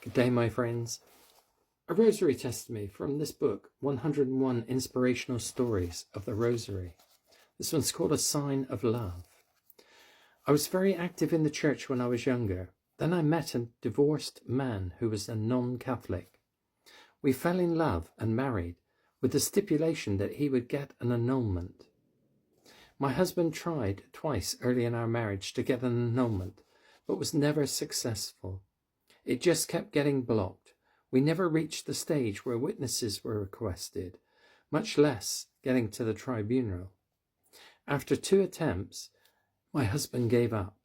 Good day, my friends. A rosary testimony from this book, 101 Inspirational Stories of the Rosary. This one's called A Sign of Love. I was very active in the church when I was younger. Then I met a divorced man who was a non-Catholic. We fell in love and married with the stipulation that he would get an annulment. My husband tried twice early in our marriage to get an annulment, but was never successful. It just kept getting blocked. We never reached the stage where witnesses were requested, much less getting to the tribunal. After 2 attempts, my husband gave up.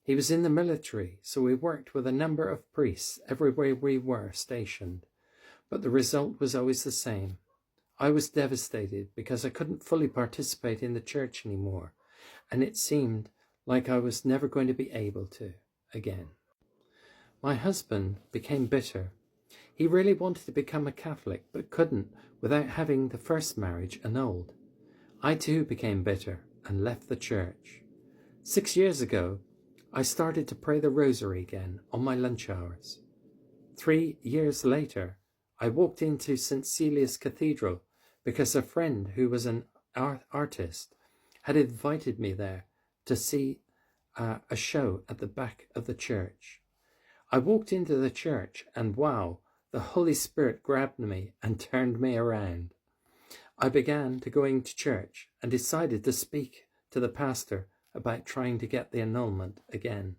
He was in the military, so we worked with a number of priests everywhere we were stationed, but the result was always the same. I was devastated because I couldn't fully participate in the church anymore, and it seemed like I was never going to be able to again. My husband became bitter. He really wanted to become a Catholic, but couldn't without having the first marriage annulled. I too became bitter and left the church. 6 years ago, I started to pray the rosary again on my lunch hours. 3 years later, I walked into St. Celia's Cathedral because a friend who was an artist had invited me there to see a show at the back of the church. I walked into the church and wow, the Holy Spirit grabbed me and turned me around. I began to going to church and decided to speak to the pastor about trying to get the annulment again.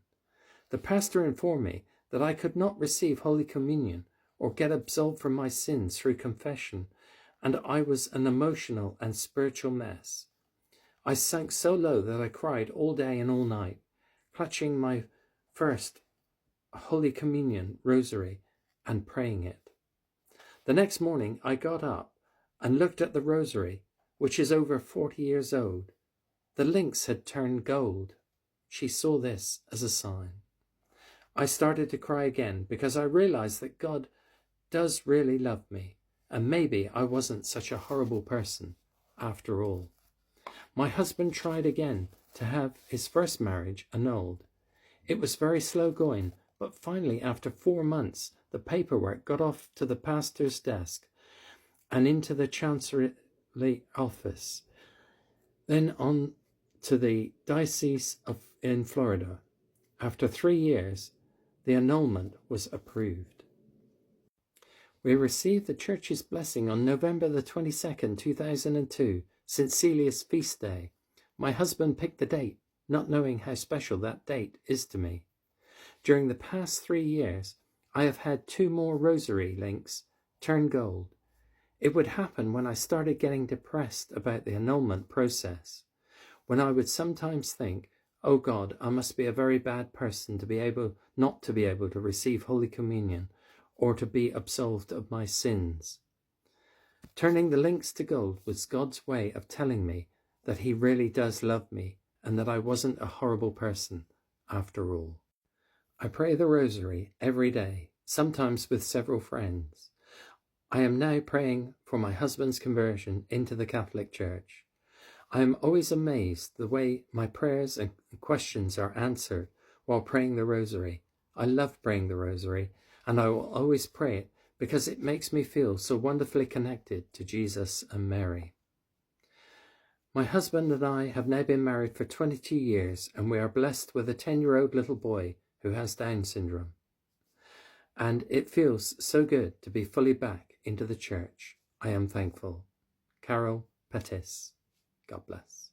The pastor informed me that I could not receive Holy Communion or get absolved from my sins through confession, and I was an emotional and spiritual mess. I sank so low that I cried all day and all night, clutching my first Holy Communion rosary and praying it. The next morning I got up and looked at the rosary, which is over 40 years old. The links had turned gold. She saw this as a sign. I started to cry again because I realized that God does really love me, and maybe I wasn't such a horrible person after all. My husband tried again to have his first marriage annulled. It was very slow going, but finally, after 4 months, the paperwork got off to the pastor's desk and into the chancery office, then on to the diocese in Florida. After 3 years, the annulment was approved. We received the church's blessing on November the 22nd, 2002, St. Celia's feast day. My husband picked the date, not knowing how special that date is to me. During the past 3 years, I have had 2 more rosary links turn gold. It would happen when I started getting depressed about the annulment process, when I would sometimes think, oh God, I must be a very bad person to be able not to be able to receive Holy Communion or to be absolved of my sins. Turning the links to gold was God's way of telling me that he really does love me and that I wasn't a horrible person after all. I pray the rosary every day, sometimes with several friends. I am now praying for my husband's conversion into the Catholic Church. I am always amazed the way my prayers and questions are answered while praying the rosary. I love praying the rosary, and I will always pray it because it makes me feel so wonderfully connected to Jesus and Mary. My husband and I have now been married for 22 years, and we are blessed with a 10-year-old little boy who has Down syndrome. And it feels so good to be fully back into the church. I am thankful. Carol Pettis. God bless.